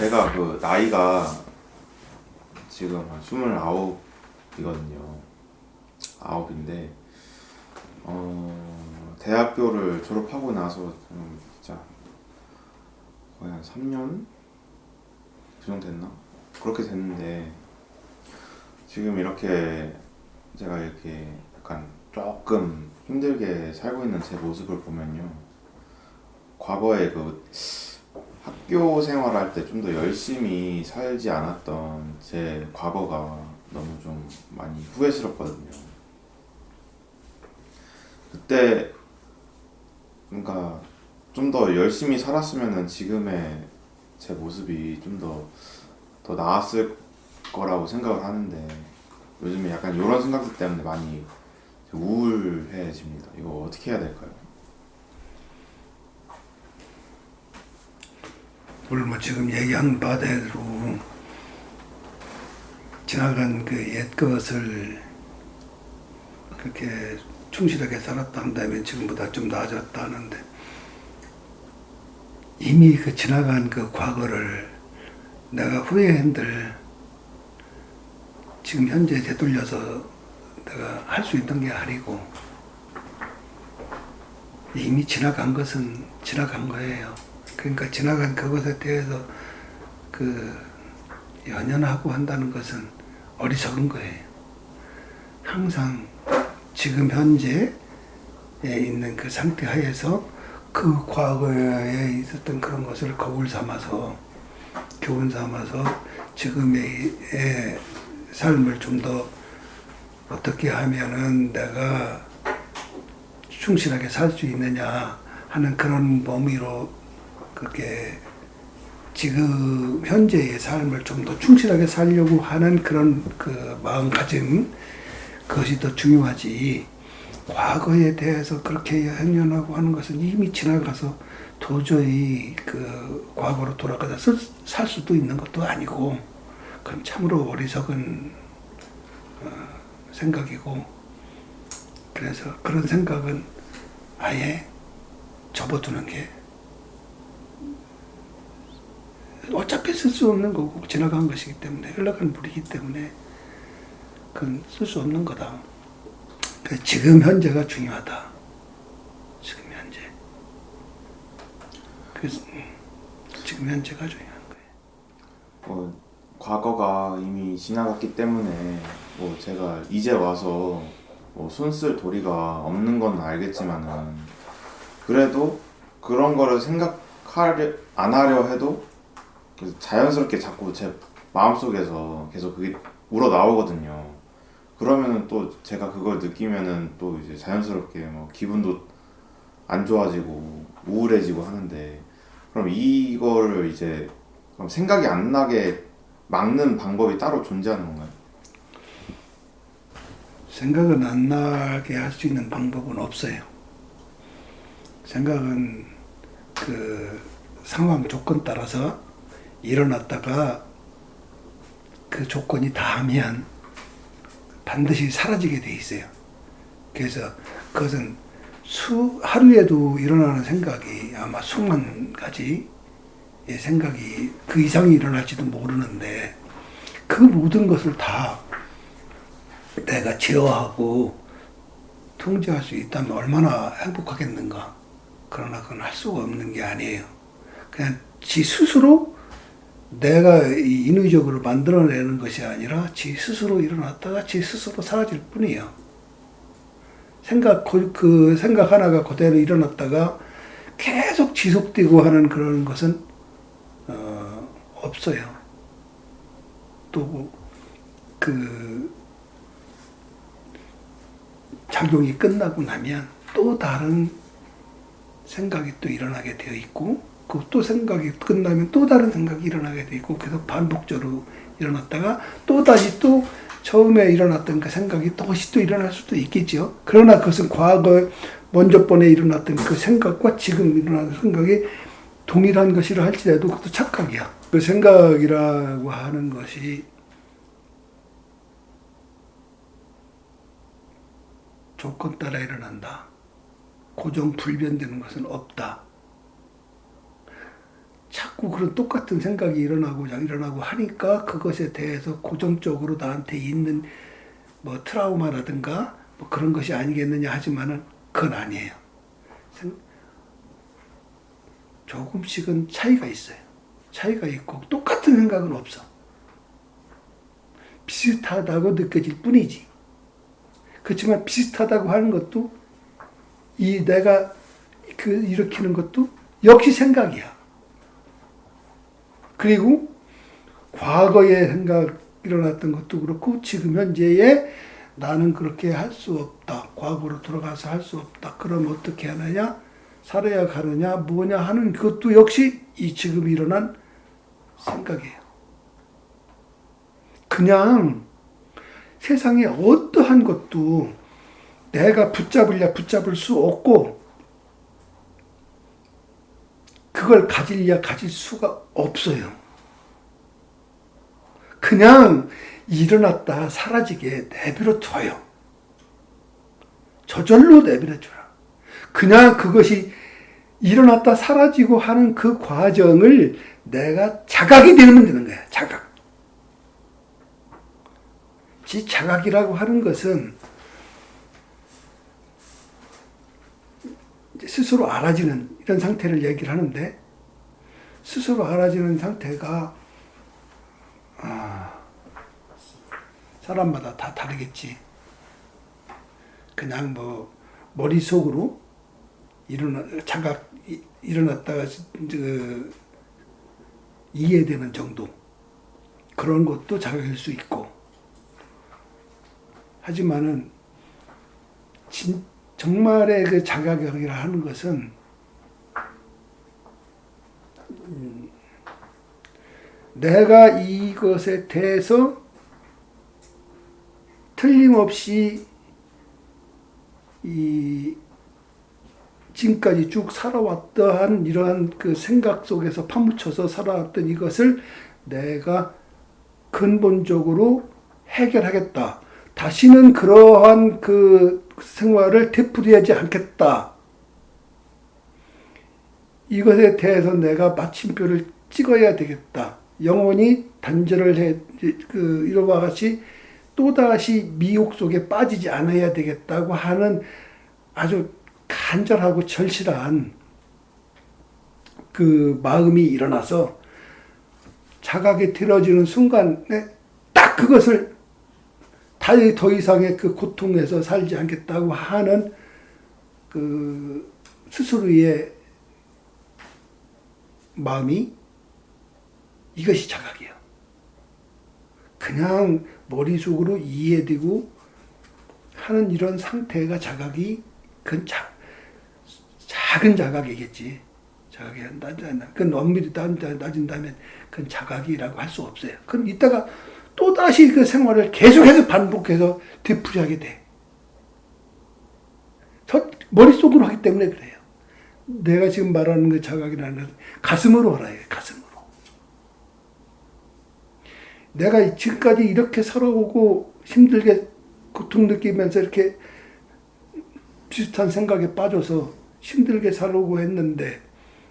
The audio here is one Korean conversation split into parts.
제가 그 나이가 지금 한 29이거든요. 9인데 대학교를 졸업하고 나서 진짜 거의 한 3년? 그 정도 됐나? 그렇게 됐는데 지금 이렇게 제가 이렇게 약간 조금 힘들게 살고 있는 제 모습을 보면요, 과거에 그 학교 생활할 때 좀 더 열심히 살지 않았던 제 과거가 너무 좀 많이 후회스럽거든요. 그때 그러니까 좀 더 열심히 살았으면은 지금의 제 모습이 좀 더 나았을 거라고 생각을 하는데, 요즘에 약간 이런 생각들 때문에 많이 우울해집니다. 이거 어떻게 해야 될까요? 물론 뭐 지금 얘기한 바대로 지나간 그 옛 것을 그렇게 충실하게 살았다 한다면 지금보다 좀 나아졌다 하는데, 이미 그 지나간 그 과거를 내가 후회한들 지금 현재 되돌려서 내가 할 수 있는 게 아니고, 이미 지나간 것은 지나간 거예요. 그러니까 지나간 그것에 대해서 그 연연하고 한다는 것은 어리석은 거예요. 항상 지금 현재에 있는 그 상태 하에서 그 과거에 있었던 그런 것을 거울 삼아서, 교훈 삼아서 지금의 삶을 좀 더 어떻게 하면은 내가 충실하게 살 수 있느냐 하는 그런 범위로 그렇게 지금 현재의 삶을 좀 더 충실하게 살려고 하는 그런 그 마음가짐, 그것이 더 중요하지, 과거에 대해서 그렇게 연연하고 하는 것은 이미 지나가서 도저히 그 과거로 돌아가서 살 수도 있는 것도 아니고, 그건 참으로 어리석은 생각이고, 그래서 그런 생각은 아예 접어두는 게, 어차피 쓸 수 없는 거고 지나간 것이기 때문에, 흘러간 물이기 때문에 그건 쓸 수 없는 거다. 지금 현재가 중요하다. 지금 현재. 그래서 지금 현재가 중요한 거예요. 과거가 이미 지나갔기 때문에 제가 이제 와서 손쓸 도리가 없는 건 알겠지만은, 그래도 그런 거를 생각하려 안 하려 해도 자연스럽게 자꾸 제 마음속에서 계속 그게 우러 나오거든요. 그러면은 또 제가 그걸 느끼면은 또 이제 자연스럽게 기분도 안 좋아지고 우울해지고 하는데, 그럼 이거를 이제 그럼 생각이 안 나게 막는 방법이 따로 존재하는 건가요? 생각은 안 나게 할 수 있는 방법은 없어요. 생각은 그 상황 조건 따라서 일어났다가 그 조건이 다하면 반드시 사라지게 돼 있어요. 그래서 그것은 하루에도 일어나는 생각이 아마 수만 가지의 생각이 그 이상이 일어날지도 모르는데, 그 모든 것을 다 내가 제어하고 통제할 수 있다면 얼마나 행복하겠는가. 그러나 그건 할 수가 없는 게 아니에요. 그냥 지 스스로 내가 인위적으로 만들어내는 것이 아니라 지 스스로 일어났다가 지 스스로 사라질 뿐이에요. 그 생각 하나가 그대로 일어났다가 계속 지속되고 하는 그런 것은 없어요. 또 그 작용이 끝나고 나면 또 다른 생각이 또 일어나게 되어 있고, 그 또 생각이 끝나면 또 다른 생각이 일어나게 되어 있고, 계속 반복적으로 일어났다가 또 다시 또 처음에 일어났던 그 생각이 다시 또 일어날 수도 있겠죠. 그러나 그것은 과거에 먼저 번에 일어났던 그 생각과 지금 일어나는 생각이 동일한 것이라 할지라도 그것도 착각이야. 그 생각이라고 하는 것이 조건 따라 일어난다. 고정 불변되는 것은 없다. 자꾸 그런 똑같은 생각이 일어나고 하니까 그것에 대해서 고정적으로 나한테 있는 뭐 트라우마라든가 뭐 그런 것이 아니겠느냐 하지만은 그건 아니에요. 조금씩은 차이가 있어요. 차이가 있고 똑같은 생각은 없어. 비슷하다고 느껴질 뿐이지. 그렇지만 비슷하다고 하는 것도 이 내가 일으키는 것도 역시 생각이야. 그리고 과거에 생각 일어났던 것도 그렇고 지금 현재에 나는 그렇게 할 수 없다. 과거로 돌아가서 할 수 없다. 그럼 어떻게 하느냐? 살아야 가느냐? 뭐냐 하는 그것도 역시 이 지금 일어난 생각이에요. 그냥 세상에 어떠한 것도 내가 붙잡을 수 없고 그걸 가질랴 가질 수가 없어요. 그냥 일어났다 사라지게 내버려 둬요. 저절로 내버려 두라. 그냥 그것이 일어났다 사라지고 하는 그 과정을 내가 자각이 되면 되는 거야. 자각. 자각이라고 하는 것은 스스로 알아지는 이런 상태를 얘기를 하는데 스스로 알아지는 상태가 사람마다 다 다르겠지. 그냥 뭐 머릿속으로 일어났다가 이해되는 정도 그런 것도 자각일 수 있고 하지만은 정말의 그 자각이라 하는 것은 내가 이것에 대해서 틀림없이 지금까지 쭉 살아왔던 이러한 그 생각 속에서 파묻혀서 살아왔던 이것을 내가 근본적으로 해결하겠다. 다시는 그러한 그 생활을 되풀이하지 않겠다. 이것에 대해서 내가 마침표를 찍어야 되겠다. 영원히 단절을 이와 같이 또다시 미혹 속에 빠지지 않아야 되겠다고 하는 아주 간절하고 절실한 그 마음이 일어나서 자각이 들어지는 순간에 딱 그것을 더 이상의 그 고통에서 살지 않겠다고 하는 그 스스로의 마음이 이것이 자각이에요. 그냥 머릿속으로 이해되고 하는 이런 상태가 자각이 그건 작은 자각이겠지. 자각이 그건 엄밀히 따진다면 그건 자각이라고 할 수 없어요. 그럼 이따가 또다시 그 생활을 계속해서 반복해서 되풀이하게 돼. 머릿속으로 하기 때문에 그래요. 내가 지금 말하는 그 자각이라는 것은 가슴으로 알아야 해요. 가슴으로. 내가 지금까지 이렇게 살아오고 힘들게 고통 느끼면서 이렇게 비슷한 생각에 빠져서 힘들게 살아오고 했는데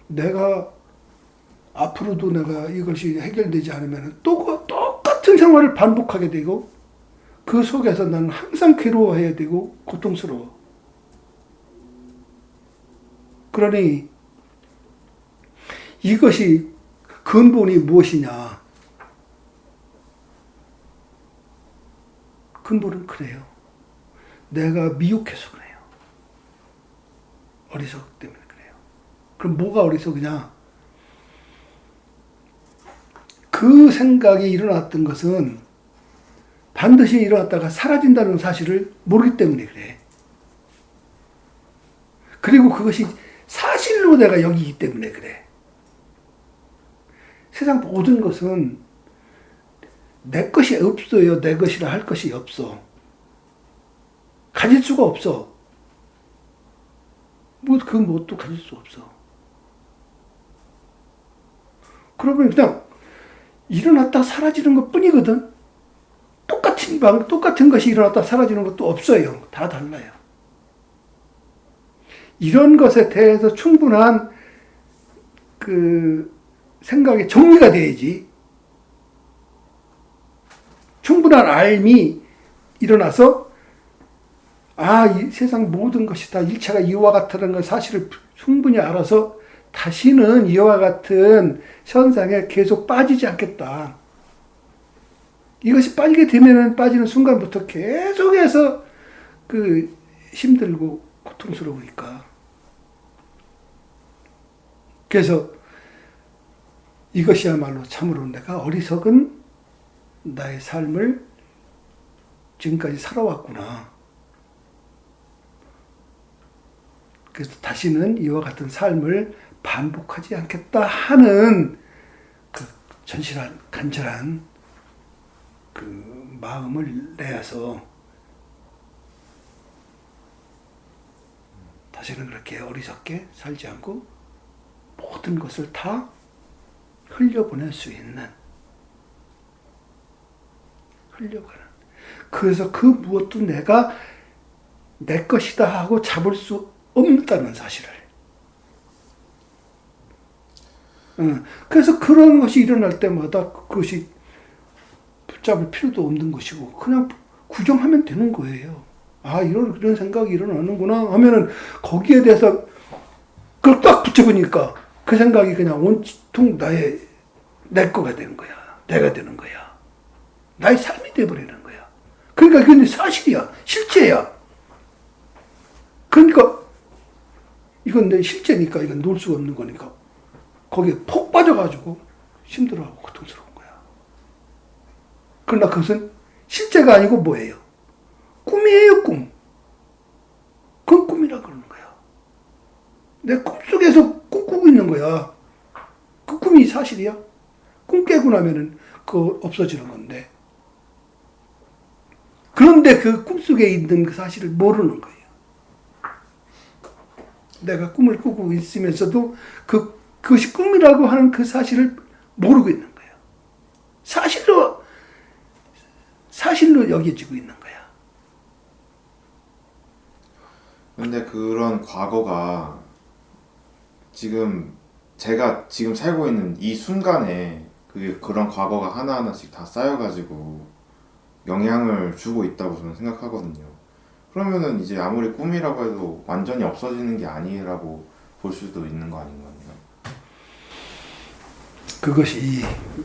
내가 앞으로도 내가 이것이 해결되지 않으면 또 똑같은 생활을 반복하게 되고 그 속에서 나는 항상 괴로워해야 되고 고통스러워. 그러니 이것이 근본이 무엇이냐? 근본은 그래요. 내가 미혹해서 그래요. 어리석기 때문에 그래요. 그럼 뭐가 어리석으냐? 그 생각이 일어났던 것은 반드시 일어났다가 사라진다는 사실을 모르기 때문에 그래. 그리고 그것이 사실로 내가 여기기 때문에 그래. 세상 모든 것은 내 것이 없어요. 내 것이라 할 것이 없어. 가질 수가 없어. 그 뭣도 가질 수 없어. 그러면 그냥 일어났다 사라지는 것 뿐이거든. 똑같은 것이 일어났다 사라지는 것도 없어요. 다 달라요. 이런 것에 대해서 충분한 그 생각이 정리가 돼야지. 충분한 알미 일어나서 이 세상 모든 것이 다 일체가 이와 같다는 걸 사실을 충분히 알아서 다시는 이와 같은 현상에 계속 빠지지 않겠다. 이것이 빠지게 되면은 빠지는 순간부터 계속해서 힘들고 고통스러우니까. 그래서 이것이야말로 참으로 내가 어리석은 나의 삶을 지금까지 살아왔구나. 그래서 다시는 이와 같은 삶을 반복하지 않겠다 하는 그 전실한, 간절한 그 마음을 내어서 다시는 그렇게 어리석게 살지 않고 모든 것을 다 흘려보낼 수 있는, 흘려가는. 그래서 그 무엇도 내가 내 것이다 하고 잡을 수 없다는 사실을. 그래서 그런 것이 일어날 때마다 그것이 붙잡을 필요도 없는 것이고 그냥 구경하면 되는 거예요. 이런 생각이 일어나는구나 하면은 거기에 대해서 그걸 딱 붙여보니까 그 생각이 그냥 온통 내 거가 되는 거야. 내가 되는 거야. 나의 삶이 돼버리는 거야. 그러니까 그게 사실이야. 실제야. 그러니까 이건 내 실제니까 이건 놓을 수가 없는 거니까 거기에 폭 빠져가지고 힘들어하고 고통스러운 거야. 그러나 그것은 실제가 아니고 뭐예요? 꿈이에요, 꿈. 그건 꿈이라 그러는 거야. 내 꿈속에서 꿈꾸고 있는 거야. 그 꿈이 사실이야. 꿈 깨고 나면은 그거 없어지는 건데. 그런데 그 꿈속에 있는 그 사실을 모르는 거예요. 내가 꿈을 꾸고 있으면서도 그것이 꿈이라고 하는 그 사실을 모르고 있는 거예요. 사실로 여겨지고 있는 거야. 근데 그런 과거가 제가 지금 살고 있는 이 순간에 그런 과거가 하나하나씩 다 쌓여가지고 영향을 주고 있다고 저는 생각하거든요. 그러면은 이제 아무리 꿈이라고 해도 완전히 없어지는 게 아니라고 볼 수도 있는 거 아닌가요? 그것이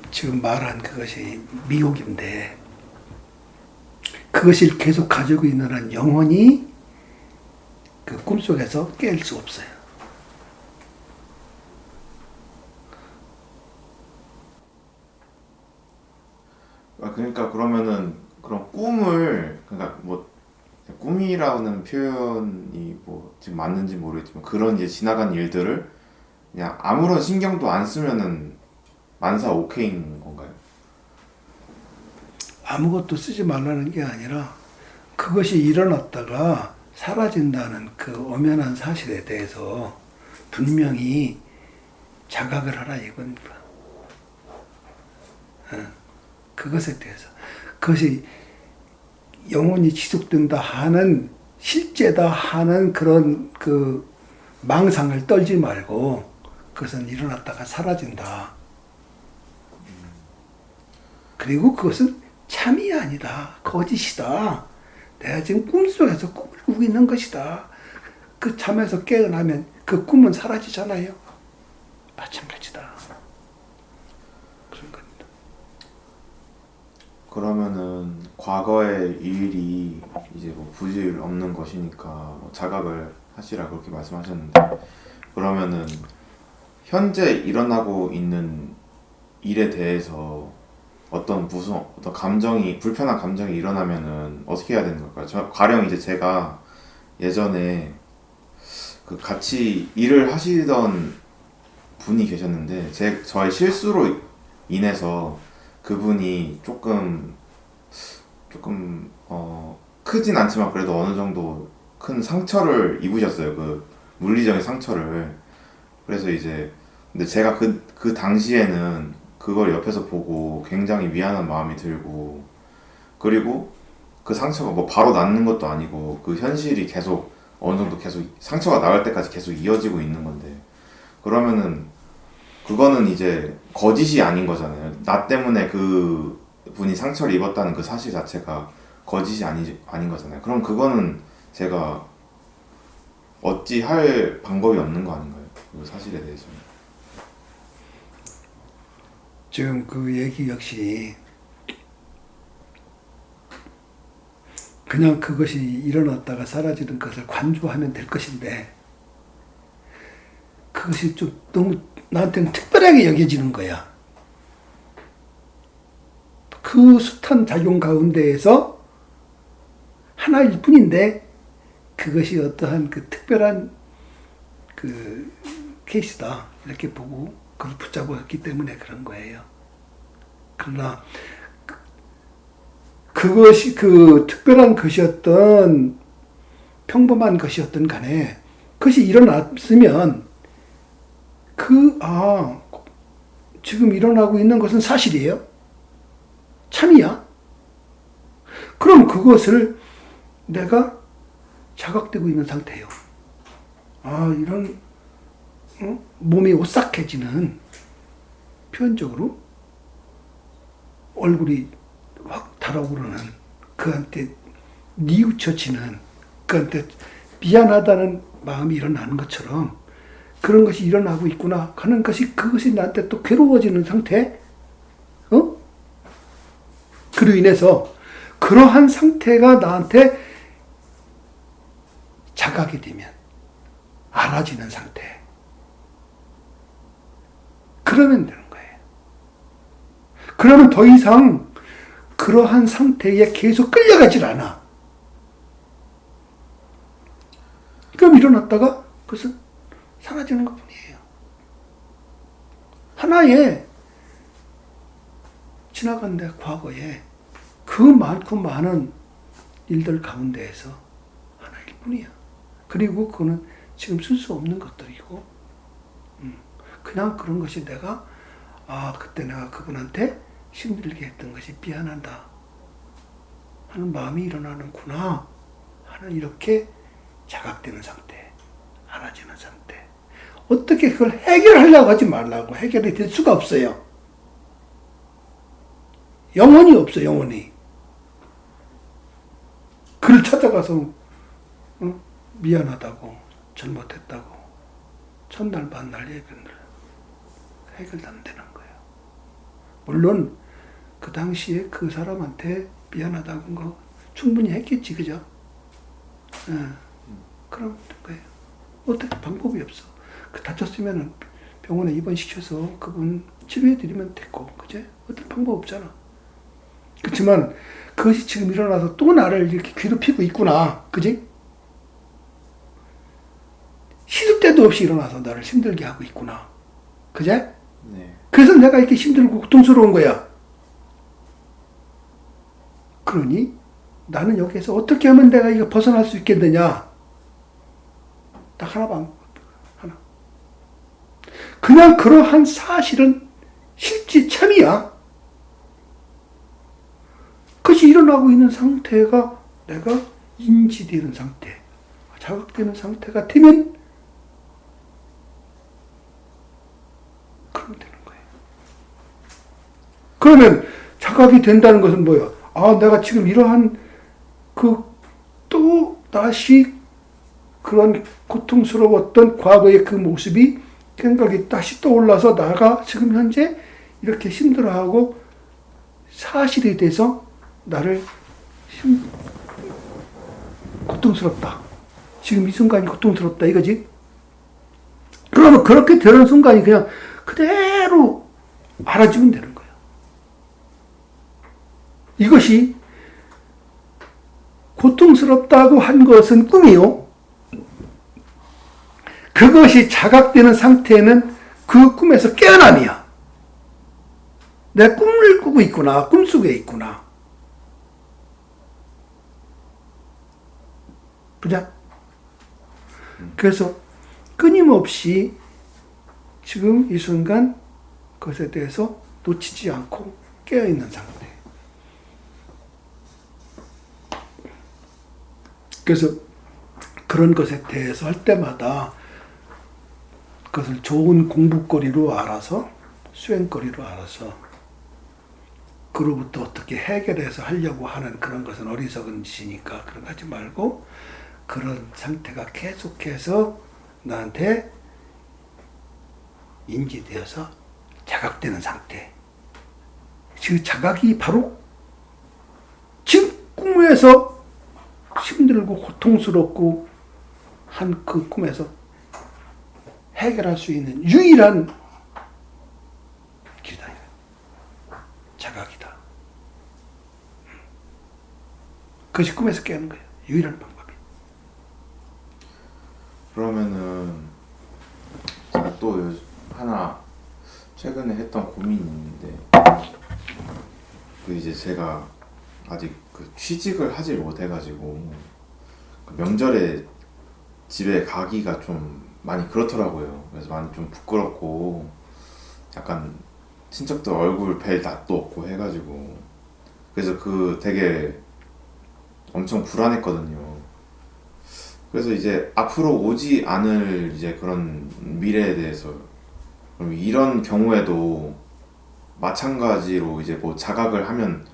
지금 말한 그것이 미혹인데 그것을 계속 가지고 있는 한 영원히 그 꿈속에서 깰 수 없어요. 그러니까 그러면은 그런 꿈을 그러니까 뭐 꿈이라는 표현이 뭐 지금 맞는지 모르겠지만 그런 이제 지나간 일들을 그냥 아무런 신경도 안 쓰면은 만사 오케이인 건가요? 아무것도 쓰지 말라는 게 아니라 그것이 일어났다가 사라진다는 그 엄연한 사실에 대해서 분명히 자각을 하라 이겁니다. 그것에 대해서 그것이 영원히 지속된다 하는 실제다 하는 그런 그 망상을 떨지 말고 그것은 일어났다가 사라진다. 그리고 그것은 참이 아니다. 거짓이다. 내가 지금 꿈속에서 꿈을 꾸고 있는 것이다. 그 잠에서 깨어나면 그 꿈은 사라지잖아요. 마찬가지다. 그런 겁니다. 그러면은 과거의 일이 이제 뭐 부질 없는 것이니까 뭐 자각을 하시라 그렇게 말씀하셨는데 그러면은 현재 일어나고 있는 일에 대해서 어떤 감정이 불편한 감정이 일어나면은 어떻게 해야 되는 걸까요? 가령 이제 제가 예전에 그 같이 일을 하시던 분이 계셨는데 저의 실수로 인해서 그분이 조금 크진 않지만 그래도 어느 정도 큰 상처를 입으셨어요. 그 물리적인 상처를. 그래서 이제 근데 제가 그 당시에는 그걸 옆에서 보고 굉장히 미안한 마음이 들고 그리고 그 상처가 뭐 바로 낫는 것도 아니고 그 현실이 계속 어느 정도 계속 상처가 나을 때까지 계속 이어지고 있는 건데 그러면은 그거는 이제 거짓이 아닌 거잖아요. 나 때문에 그 분이 상처를 입었다는 그 사실 자체가 거짓이 아닌 거잖아요. 그럼 그거는 제가 어찌 할 방법이 없는 거 아닌가요? 그 사실에 대해서는. 지금 그 얘기 역시 그냥 그것이 일어났다가 사라지는 것을 관조하면 될 것인데 그것이 좀 너무 나한테는 특별하게 여겨지는 거야. 그 숱한 작용 가운데에서 하나일 뿐인데 그것이 어떠한 그 특별한 그 케이스다 이렇게 보고 그걸 붙잡았기 때문에 그런 거예요. 그러나 그것이 그 특별한 것이었던 평범한 것이었던 간에 그것이 일어났으면 지금 일어나고 있는 것은 사실이에요? 참이야? 그럼 그것을 내가 자각되고 있는 상태예요. 이런 몸이 오싹해지는 표현적으로 얼굴이 확 달아오르는 그한테 뉘우쳐지는 그한테 미안하다는 마음이 일어나는 것처럼 그런 것이 일어나고 있구나 하는 것이 그것이 나한테 또 괴로워지는 상태 그로 인해서 그러한 상태가 나한테 자각이 되면 알아지는 상태 그러면 되는 거예요. 그러면 더 이상 그러한 상태에 계속 끌려가질 않아. 그럼 일어났다가 그것은 사라지는 것 뿐이에요. 하나의 지나간데 과거에 그 많고 많은 일들 가운데에서 하나일 뿐이야. 그리고 그거는 지금 쓸 수 없는 것들이고 그냥 그런 것이 내가 그때 내가 그분한테 힘들게 했던 것이 미안하다 하는 마음이 일어나는구나 하는 이렇게 자각되는 상태, 알아지는 상태. 어떻게 그걸 해결하려고 하지 말라고. 해결이 될 수가 없어요. 영혼이 없어, 영혼이. 그를 찾아가서 미안하다고, 잘못했다고 첫날 만날 얘기를 해결도 안 되는 거예요. 물론 그 당시에 그 사람한테 미안하다고 한 거 충분히 했겠지, 그죠? 그럼 된 거예요. 어떻게 방법이 없어. 다쳤으면 병원에 입원시켜서 그분 치료해드리면 됐고, 그제? 어떤 방법 없잖아. 그렇지만 그것이 지금 일어나서 또 나를 이렇게 괴롭히고 있구나, 그지? 시도 때도 없이 일어나서 나를 힘들게 하고 있구나, 그제? 네. 그래서 내가 이렇게 힘들고 고통스러운 거야. 그러니 나는 여기에서 어떻게 하면 내가 이거 벗어날 수 있겠느냐? 딱 하나 방법. 하나. 그냥 그러한 사실은 실제 참이야. 그것이 일어나고 있는 상태가 내가 인지되는 상태, 자각되는 상태가 되면 그러면 되는 거예요. 그러면 자각이 된다는 것은 뭐야? 내가 지금 이러한 또 다시 그런 고통스러웠던 과거의 그 모습이 생각이 다시 떠올라서 나가 지금 현재 이렇게 힘들어하고 사실이 돼서 나를 고통스럽다. 지금 이 순간이 고통스럽다 이거지. 그러면 그렇게 되는 순간이 그냥 그대로 알아주면 되는 거예요. 이것이 고통스럽다고 한 것은 꿈이요. 그것이 자각되는 상태는 그 꿈에서 깨어남이야. 내 꿈을 꾸고 있구나. 꿈속에 있구나. 보자. 그래서 끊임없이 지금 이 순간 그것에 대해서 놓치지 않고 깨어있는 상태. 그래서 그런 것에 대해서 할 때마다 그것을 좋은 공부거리로 알아서 수행거리로 알아서 그로부터 어떻게 해결해서 하려고 하는 그런 것은 어리석은 짓이니까 그런 거 하지 말고 그런 상태가 계속해서 나한테 인지되어서 자각되는 상태. 그 자각이 바로 지금 꿈에서 힘들고 고통스럽고 한 그 꿈에서 해결할 수 있는 유일한 길이다. 자각이다. 그것이 꿈에서 깨는 거예요. 유일한 방법이. 그러면은 제가 또 하나 최근에 했던 고민이 있는데 그 이제 제가 아직 그 취직을 하지 못해가지고 그 명절에 집에 가기가 좀 많이 그렇더라고요. 그래서 많이 좀 부끄럽고 약간 친척들 얼굴 뵐 낯도 없고 해가지고 그래서 그 되게 엄청 불안했거든요. 그래서 이제 앞으로 오지 않을 이제 그런 미래에 대해서 그럼 이런 경우에도 마찬가지로 이제 뭐 자각을 하면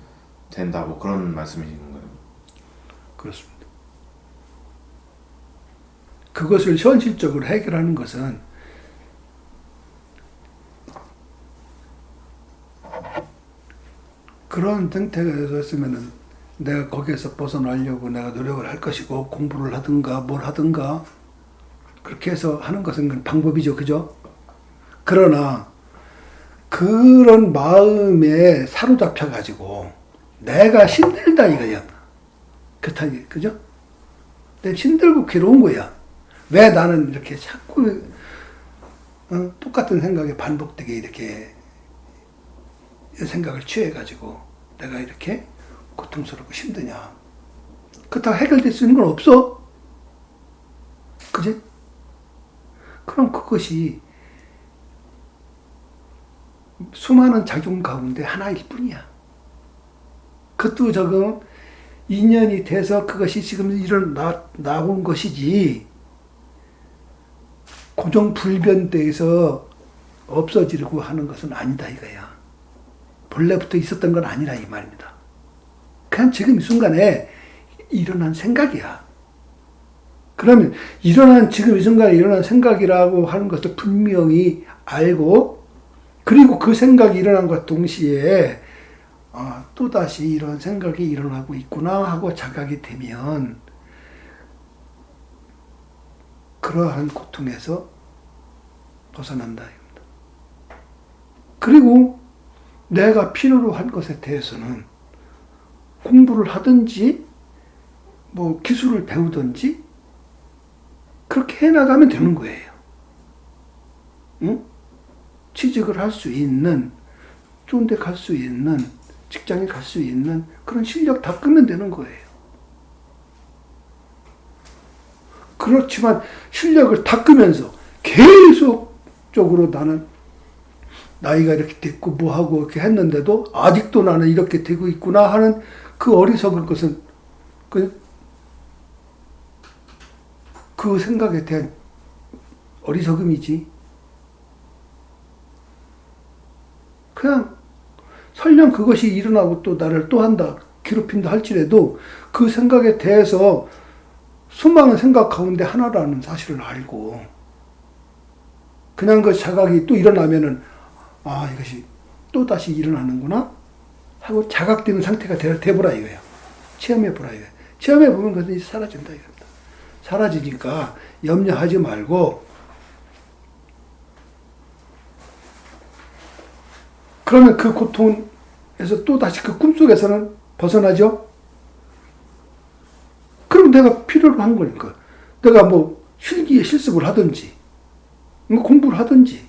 된다 뭐 그런 말씀이신 건가요? 그렇습니다. 그것을 현실적으로 해결하는 것은 그런 상태가 됐으면은 내가 거기에서 벗어나려고 내가 노력을 할 것이고 공부를 하든가 뭘 하든가 그렇게 해서 하는 것은 방법이죠. 그죠? 그러나 그런 마음에 사로잡혀 가지고 내가 힘들다 이거야. 그렇다니, 그죠? 내가 힘들고 괴로운 거야. 왜 나는 이렇게 자꾸 똑같은 생각이 반복되게 이렇게 생각을 취해가지고 내가 이렇게 고통스럽고 힘드냐. 그렇다고 해결될 수 있는 건 없어. 그지? 그럼 그것이 수많은 작용 가운데 하나일 뿐이야. 그것도 조금 인연이 돼서 그것이 지금 나온 것이지 고정불변돼서 없어지려고 하는 것은 아니다 이거야. 본래부터 있었던 건 아니라 이 말입니다. 그냥 지금 이 순간에 일어난 생각이야. 그러면 지금 이 순간에 일어난 생각이라고 하는 것을 분명히 알고 그리고 그 생각이 일어난 것 동시에 또다시 이런 생각이 일어나고 있구나 하고 자각이 되면 그러한 고통에서 벗어난다. 그리고 내가 필요로 한 것에 대해서는 공부를 하든지 뭐 기술을 배우든지 그렇게 해나가면 되는 거예요. 응? 취직을 할 수 있는, 좋은 데 갈 수 있는, 직장에 갈 수 있는 그런 실력 다 끄면 되는 거예요. 그렇지만 실력을 닦으면서 계속적으로 나는 나이가 이렇게 됐고 뭐하고 이렇게 했는데도 아직도 나는 이렇게 되고 있구나 하는 그 어리석은 것은 그 생각에 대한 어리석음이지. 그냥 설령 그것이 일어나고 또 나를 또 한다, 괴롭힌다 할지라도 그 생각에 대해서 수많은 생각 가운데 하나라는 사실을 알고 그냥 그 자각이 또 일어나면은 이것이 또 다시 일어나는구나 하고 자각되는 상태가 돼보라 이거예요. 체험해보라 이거예요. 체험해보면 그것이 사라진다 이겁니다. 사라지니까 염려하지 말고 그러면 그 고통에서 또 다시 그 꿈속에서는 벗어나죠. 그럼 내가 필요로 한 거니까 내가 뭐 실기에 실습을 하든지 공부를 하든지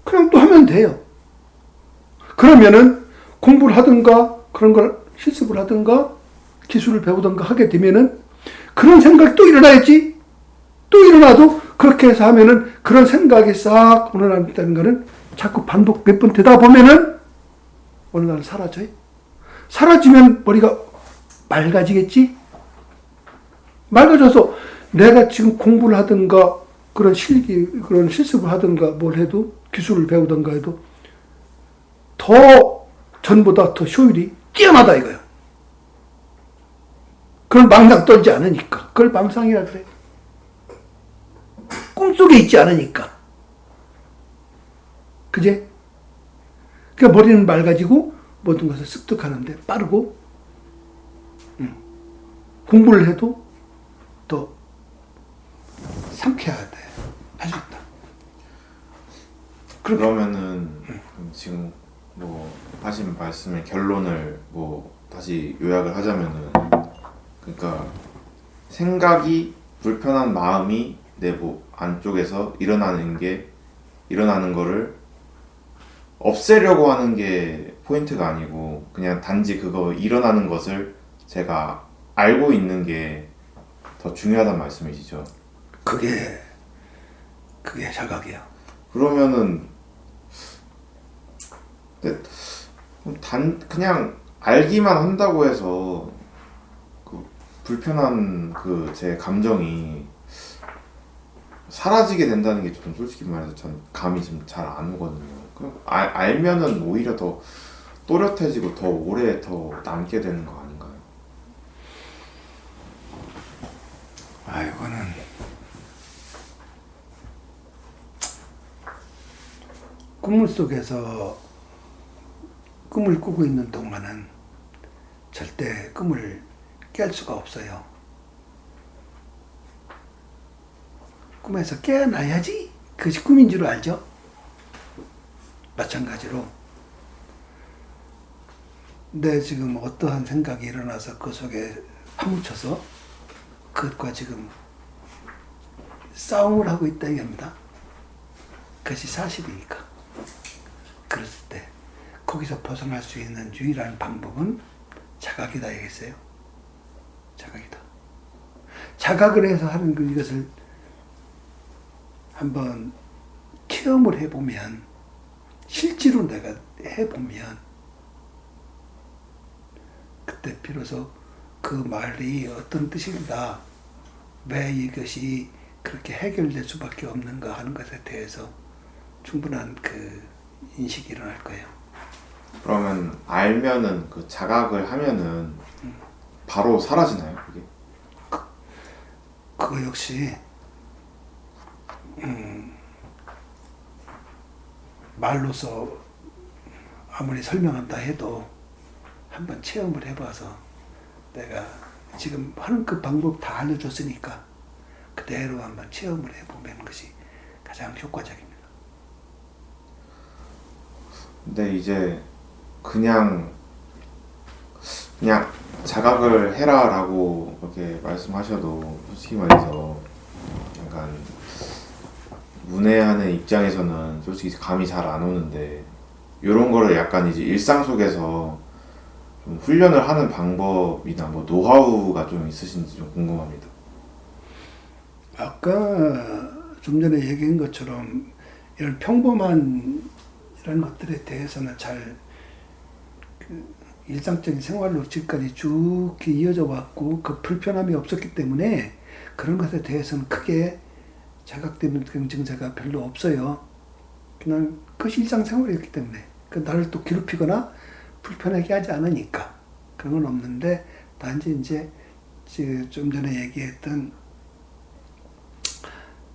그냥 또 하면 돼요. 그러면은 공부를 하든가 그런 걸 실습을 하든가 기술을 배우든가 하게 되면은 그런 생각이 또 일어나야지. 또 일어나도 그렇게 해서 하면은 그런 생각이 싹 일어난다는 거는 자꾸 반복 몇 번 되다 보면은 어느 날 사라져요. 사라지면 머리가 맑아지겠지? 맑아져서 내가 지금 공부를 하든가 그런 그런 실습을 하든가 뭘 해도 기술을 배우든가 해도 더 전보다 더 효율이 뛰어나다 이거예요. 그걸 망상 떨지 않으니까. 그걸 망상이라 그래. 꿈속에 있지 않으니까. 그제? 그러니까 머리는 맑아지고 모든 것을 습득하는데 빠르고 공부를 해도 더 상쾌하다. 할 수 있다. 그러면은 지금 뭐 하신 말씀의 결론을 뭐 다시 요약을 하자면은, 그러니까 생각이 불편한 마음이 내 안쪽에서 일어나는 거를 없애려고 하는 게 포인트가 아니고, 그냥 단지 그거 일어나는 것을 제가 알고 있는 게 더 중요하단 말씀이시죠? 그게 자각이야. 그러면은 그냥 알기만 한다고 해서 그 불편한 그 제 감정이 사라지게 된다는 게 좀 솔직히 말해서 전 감이 좀 잘 안 오거든요. 그럼 알면은 오히려 더 또렷해지고 더 오래 더 남게 되는 거 아닌가요? 이거는 꿈을 속에서 꿈을 꾸고 있는 동안은 절대 꿈을 깰 수가 없어요. 꿈에서 깨어나야지 그것이 꿈인 줄 알죠? 마찬가지로 내 지금 어떠한 생각이 일어나서 그 속에 파묻혀서 그것과 지금 싸움을 하고 있다 이겁니다. 그것이 사실이니까. 그랬을 때 거기서 벗어날 수 있는 유일한 방법은 자각이다 이겠어요. 자각이다. 자각을 해서 하는 이것을 한번 체험을 해보면, 실제로 내가 해보면 그때 비로소 그 말이 어떤 뜻인가, 왜 이것이 그렇게 해결될 수밖에 없는가 하는 것에 대해서 충분한 그 인식이 일어날 거예요. 그러면 알면은 그 자각을 하면은 바로 사라지나요, 그게? 그거 역시 말로서 아무리 설명한다 해도 한번 체험을 해봐서, 내가 지금 하는 그 방법 다 알려줬으니까 그대로 한번 체험을 해보면 것이 가장 효과적입니다. 근데 이제 그냥 자각을 해라라고 이렇게 말씀하셔도 솔직히 말해서 약간 문외하는 입장에서는 솔직히 감이 잘 안 오는데, 이런 거를 약간 이제 일상 속에서 좀 훈련을 하는 방법이나 뭐 노하우가 좀 있으신지 좀 궁금합니다. 아까 좀 전에 얘기한 것처럼 이런 평범한 이런 것들에 대해서는 잘 일상적인 생활로 지금까지 쭉 이어져 왔고 그 불편함이 없었기 때문에 그런 것에 대해서는 크게 자각되는 증세가 별로 없어요. 그냥 그것이 일상생활이었기 때문에 그 나를 또 괴롭히거나 불편하게 하지 않으니까 그런 건 없는데, 단지 이제 좀 전에 얘기했던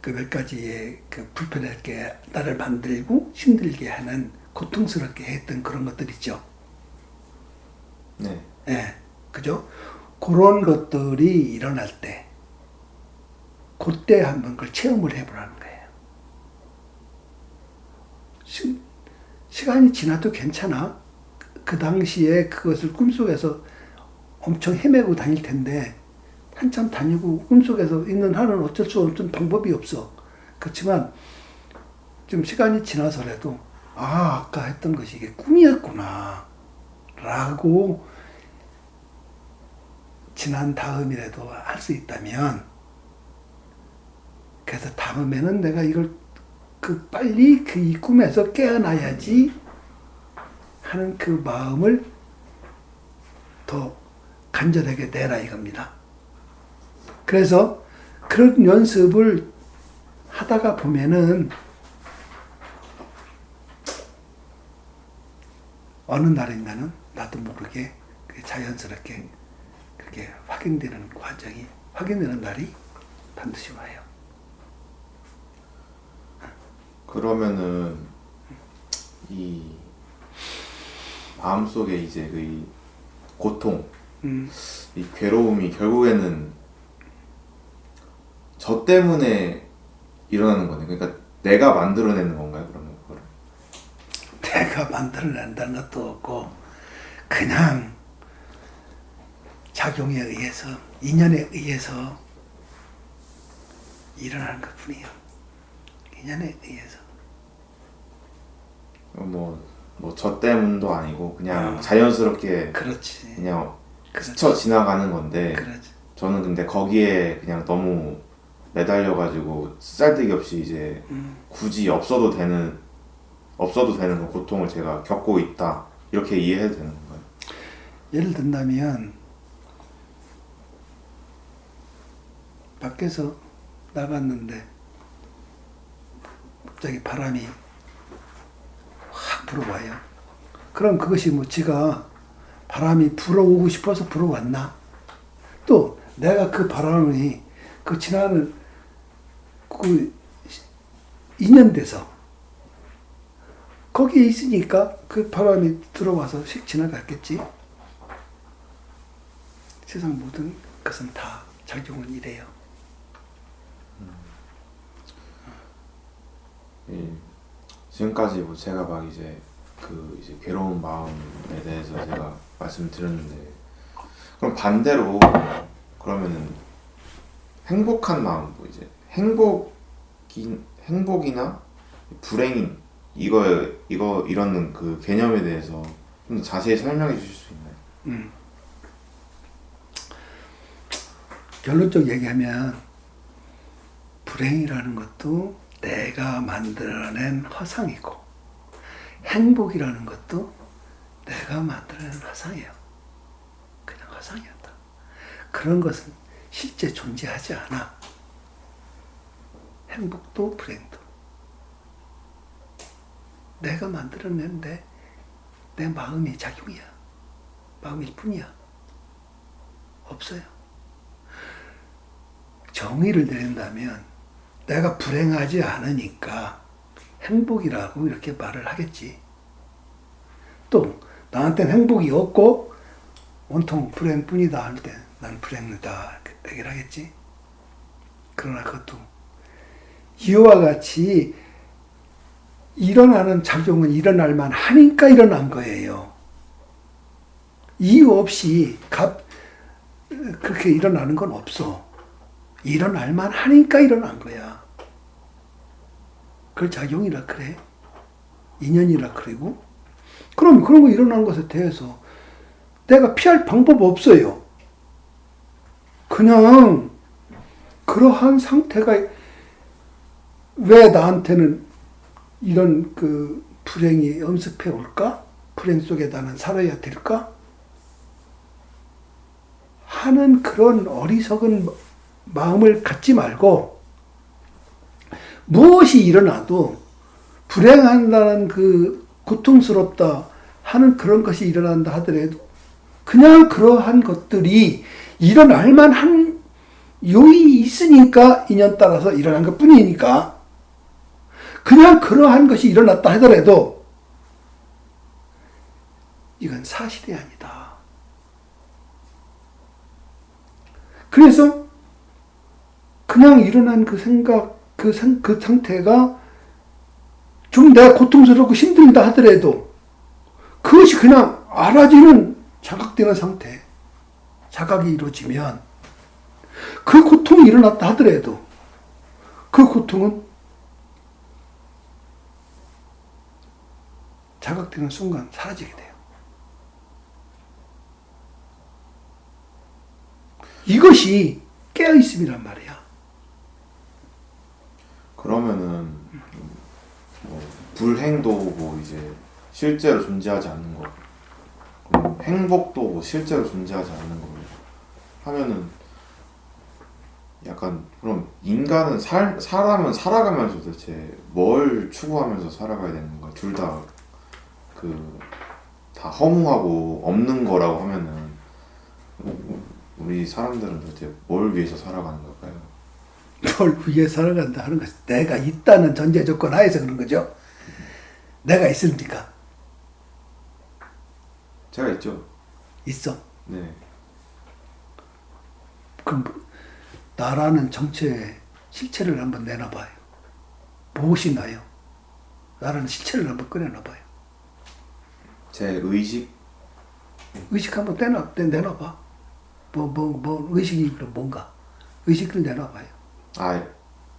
그 몇 가지의 그 불편하게 나를 만들고 힘들게 하는, 고통스럽게 했던 그런 것들 있죠. 네. 예, 그죠? 그런 것들이 일어날 때, 그때 한번 그걸 체험을 해보라는 거예요. 시간이 지나도 괜찮아. 그 당시에 그것을 꿈속에서 엄청 헤매고 다닐 텐데, 한참 다니고 꿈속에서 있는 한은 어쩔 수 없는 방법이 없어. 그렇지만 좀 시간이 지나서라도 아까 했던 것이 이게 꿈이었구나 라고 지난 다음이라도 할 수 있다면, 그래서 다음에는 내가 이걸 빨리 이 꿈에서 깨어나야지 하는 그 마음을 더 간절하게 내라 이겁니다. 그래서 그런 연습을 하다가 보면은 어느 날인가는 나도 모르게 자연스럽게 그렇게 확인되는 과정이 확인되는 날이 반드시 와요. 그러면은 이 마음속에 이제 그 이 고통, 이 괴로움이 결국에는 저 때문에 일어나는 거네. 그러니까 내가 만들어내는 건가요? 그러면 그거를? 내가 만들어낸다는 것도 없고 그냥 작용에 의해서 인연에 의해서 일어나는 것 뿐이에요. 인연에 의해서. 뭐 저 때문도 아니고 그냥 자연스럽게 그렇지. 그냥 그렇지. 스쳐 지나가는 건데 그렇지. 저는 근데 거기에 그냥 너무 매달려가지고 쓰잘데기 없이 이제 굳이 없어도 되는 그 고통을 제가 겪고 있다 이렇게 이해해도 되는 건가요? 예를 든다면 밖에서 나갔는데 갑자기 바람이 확 불어와요. 그럼 그것이 뭐 지가 바람이 불어오고 싶어서 불어왔나? 또 내가 그 바람이 그 지나는 그 인연돼서 거기에 있으니까 그 바람이 들어와서 휙 지나갔겠지. 세상 모든 것은 다 작용은 이래요. 예, 지금까지 뭐 제가 막 이제 그 이제 괴로운 마음에 대해서 제가 말씀드렸는데 그럼 반대로 그러면은 행복한 마음 뭐 이제 행복이나 불행 이런 그 개념에 대해서 좀 더 자세히 설명해 주실 수 있나요? 결론적으로 얘기하면 불행이라는 것도 내가 만들어낸 허상이고 행복이라는 것도 내가 만들어낸 허상이에요. 그냥 허상이었다. 그런 것은 실제 존재하지 않아. 행복도 불행도 내가 만들어낸데 내 마음이 작용이야. 마음일 뿐이야. 없어요. 정의를 내린다면 내가 불행하지 않으니까 행복이라고 이렇게 말을 하겠지. 또 나한테는 행복이 없고 온통 불행뿐이다 할 때 난 불행이다 얘기를 하겠지. 그러나 그것도 이와 같이 일어나는 작용은 일어날 만하니까 일어난 거예요. 이유 없이 그렇게 일어나는 건 없어. 일어날 만하니까 일어난 거야. 그걸 작용이라 그래. 인연이라 그러고. 그럼 그런 거 일어난 것에 대해서 내가 피할 방법 없어요. 그냥 그러한 상태가 왜 나한테는 이런 그 불행이 엄습해 올까? 불행 속에 나는 살아야 될까? 하는 그런 어리석은 마음을 갖지 말고 무엇이 일어나도 불행한다는 그 고통스럽다 하는 그런 것이 일어난다 하더라도 그냥 그러한 것들이 일어날 만한 요인이 있으니까 인연 따라서 일어난 것 뿐이니까 그냥 그러한 것이 일어났다 하더라도 이건 사실이 아니다. 그래서 그냥 일어난 그 생각, 그 상태가 좀 내가 고통스럽고 힘들다 하더라도 그것이 그냥 알아지는 자각되는 상태, 자각이 이루어지면 그 고통이 일어났다 하더라도 그 고통은 자각되는 순간 사라지게 돼요. 이것이 깨어있음이란 말이야. 그러면은 뭐 불행도 뭐 이제 실제로 존재하지 않는 거, 그럼 뭐 행복도 뭐 실제로 존재하지 않는 거 하면은 약간 그럼 인간은 사람은 살아가면서 도대체 뭘 추구하면서 살아가야 되는 건가? 둘 다 다 허무하고 없는 거라고 하면은 우리 사람들은 도대체 뭘 위해서 살아가는 걸까요? 뭘 위해 살아간다 하는 것이 내가 있다는 전제 조건 하에서 그런 거죠. 내가 있습니까? 제가 있죠. 있어. 네. 그럼 나라는 정체의 실체를 한번 내놔봐요. 무엇이 나요? 나라는 실체를 한번 꺼내놔봐요. 제 의식. 의식 한번 내놔봐. 의식이 그럼 뭔가? 의식을 내놔봐요.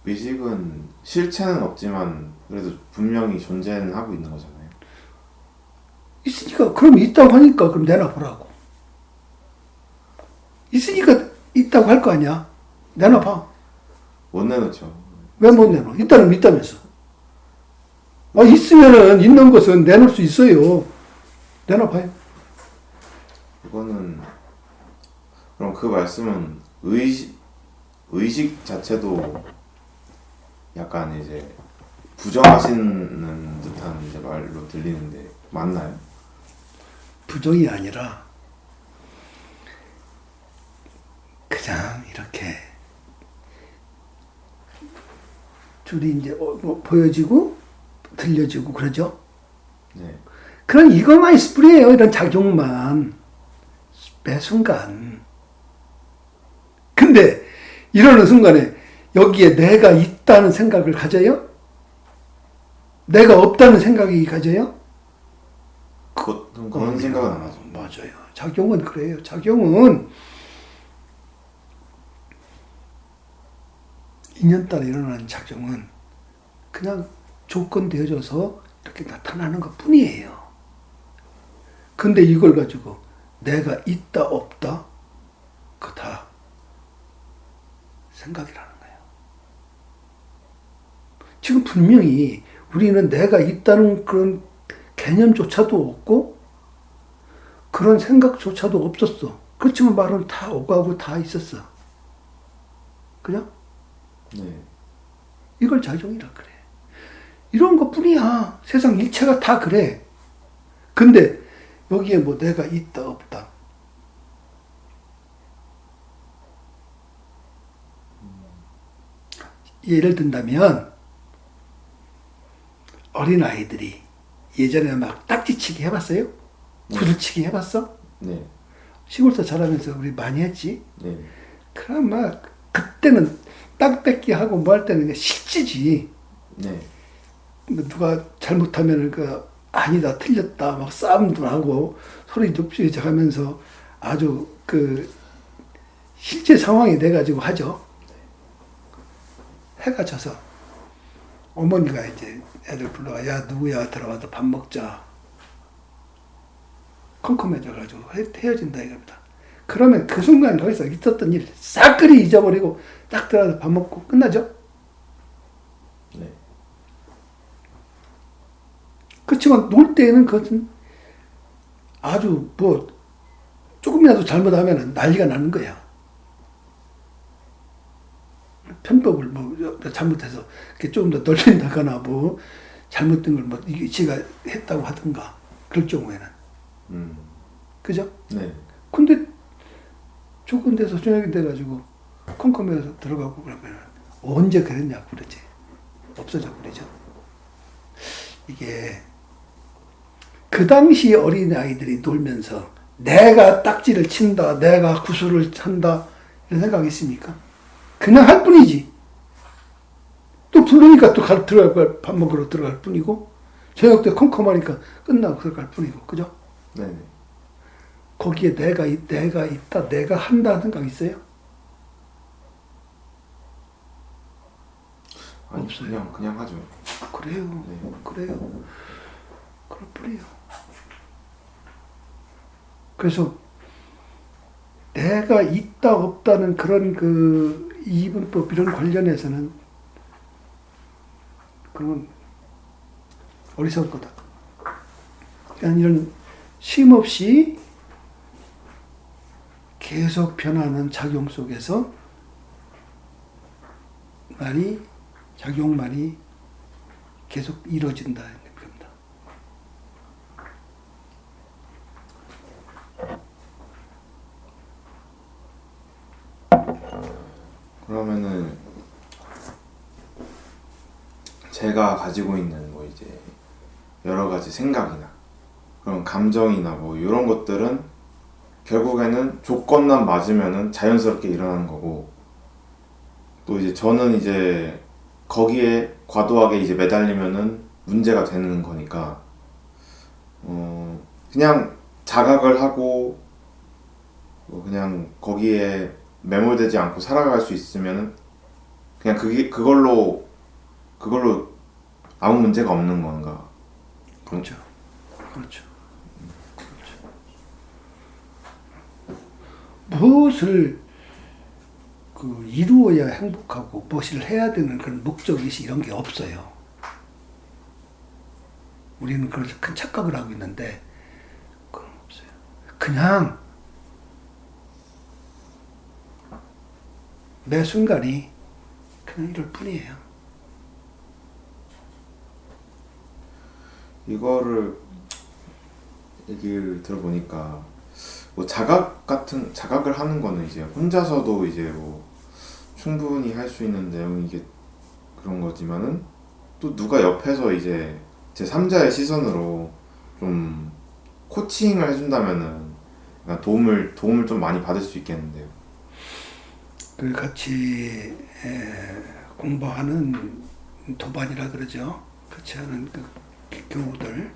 의식은 실체는 없지만 그래도 분명히 존재는 하고 있는 거잖아요. 있으니까, 그럼 있다고 하니까 그럼 내놔보라고. 있으니까 있다고 할 거 아니야. 내놔봐. 못 내놓죠. 왜 못 내놔? 있다면 있다면서. 있으면은 있는 것은 내놓을 수 있어요. 내놔봐요. 그거는 그럼 그 말씀은 의식 자체도 약간 이제 부정하시는 듯한 이제 말로 들리는데 맞나요? 부정이 아니라 그냥 이렇게 줄이 이제 보여지고 들려지고 그러죠. 네. 그런 이것만 있을 뿐이에요. 이런 작용만 매 순간. 근데 이러는 순간에 여기에 내가 있다는 생각을 가져요? 내가 없다는 생각이 가져요? 그런 생각은 안 하죠. 맞아요. 작용은 그래요. 작용은 인연 따라 일어나는 작용은 그냥 조건 되어져서 이렇게 나타나는 것 뿐이에요. 근데 이걸 가지고 내가 있다 없다 그거 다 생각이라는 거예요. 지금 분명히 우리는 내가 있다는 그런 개념조차도 없고 그런 생각조차도 없었어. 그렇지만 말은 다 오가고 다 있었어. 그죠? 네. 이걸 작용이라 그래. 이런 것 뿐이야. 세상 일체가 다 그래. 근데 여기에 뭐 내가 있다 없다. 예를 든다면 어린아이들이 예전에 막 딱지치기 해봤어요? 구두치기 해봤어? 네. 시골서 자라면서 우리 많이 했지? 네. 그럼 막 그때는 땅 뺏기 하고 뭐 할 때는 그냥 실지지. 네. 누가 잘못하면 아니다 틀렸다 막 싸움도 하고 소리 높이 하면서 아주 실제 상황이 돼가지고 하죠. 해가 져서 어머니가 이제 애들 불러가 야 누구야 들어와서 밥 먹자. 컴컴해져가지고 헤어진다 이겁니다. 그러면 그 순간 거기서 있었던 일 싹그리 잊어버리고 딱 들어가서 밥 먹고 끝나죠. 네. 그렇지만 놀 때에는 그것은 아주 조금이라도 잘못하면 난리가 나는 거야. 편법을 잘못해서 조금 더 놀린다거나 잘못된 걸 이게 지가 했다고 하든가 그럴 경우에는 그죠? 네. 근데 조금 돼서 저녁이 돼가지고 컴컴해서 들어가고 그러면 언제 그랬냐고 그러지. 없어져 버리죠. 이게 그 당시 어린아이들이 놀면서 내가 딱지를 친다, 내가 구슬을 찬다 이런 생각이 있습니까? 그냥 할 뿐이지. 또 부르니까 또 들어갈 밥 먹으러 들어갈 뿐이고 저녁 때 컴컴하니까 끝나고 들어갈 뿐이고 그죠? 네. 거기에 내가 있다, 내가 한다는 생각 있어요? 아니, 없어요. 그냥 하죠. 그래요. 네. 그래요. 그럴 뿐이에요. 그래서 내가 있다 없다는 그런 이분법 이런 관련해서는 그건 어리석을 거다. 그냥 이런 쉼 없이 계속 변하는 작용 속에서 작용만이 계속 이루어진다 겁니다. 그러면은 제가 가지고 있는 뭐 이제 여러 가지 생각이나 그런 감정이나 뭐 이런 것들은 결국에는 조건만 맞으면은 자연스럽게 일어나는 거고, 또 이제 저는 이제 거기에 과도하게 이제 매달리면은 문제가 되는 거니까 그냥 자각을 하고 그냥 거기에 매몰되지 않고 살아갈 수 있으면은 그냥 그걸로 아무 문제가 없는 건가. 그렇죠. 그렇죠. 무엇을 이루어야 행복하고 무엇을 해야 되는 그런 목적의식 이런 게 없어요. 우리는 그런 큰 착각을 하고 있는데 그건 없어요. 그냥 매 순간이 그냥 이럴 뿐이에요. 이거를 얘기를 들어보니까 뭐 자각을 하는 거는 이제 혼자서도 이제 뭐 충분히 할 수 있는 내용이게 그런 거지만은, 또 누가 옆에서 이제 제 3자의 시선으로 좀 코칭을 해준다면은 약간 도움을 좀 많이 받을 수 있겠는데요. 그 같이 공부하는 도반이라 그러죠. 같이 하는 그 경우들,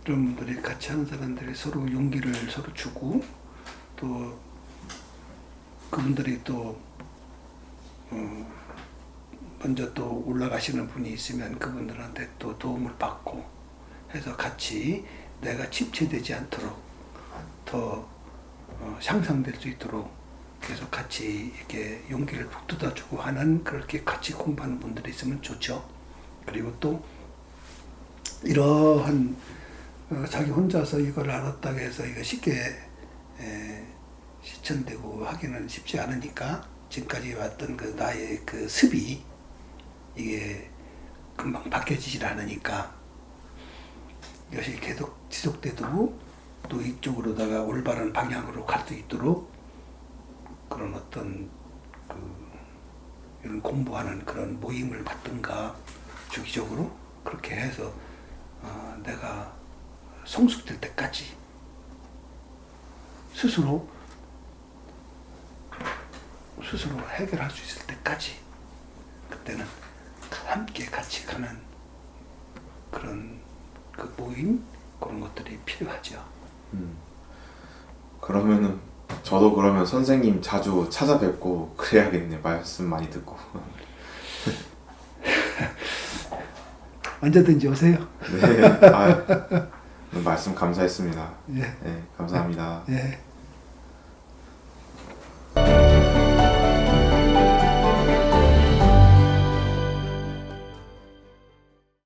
이런 분들이 같이 하는 사람들이 서로 용기를 서로 주고, 또 그분들이 또 먼저 또 올라가시는 분이 있으면 그분들한테 또 도움을 받고 해서 같이 내가 침체되지 않도록 더 향상될 수 있도록 계속 같이 이렇게 용기를 북돋아주고 하는, 그렇게 같이 공부하는 분들이 있으면 좋죠. 그리고 또 이러한 자기 혼자서 이걸 알았다고 해서 이거 쉽게 실천되고 하기는 쉽지 않으니까, 지금까지 왔던 그 나의 그 습이 이게 금방 바뀌어지질 않으니까 이것이 계속 지속되도록, 또 이쪽으로다가 올바른 방향으로 갈 수 있도록 그런 어떤 이런 공부하는 그런 모임을 갖든가 주기적으로 그렇게 해서 내가 성숙될 때까지 스스로 해결할 수 있을 때까지, 그때는 함께 같이 가는 그런 그 모임, 그런 것들이 필요하죠. 그러면은 저도 그러면 선생님 자주 찾아뵙고 그래야겠네. 말씀 많이 듣고. 언제든지 오세요. 네. 말씀 감사했습니다. 예. 네, 감사합니다. 예.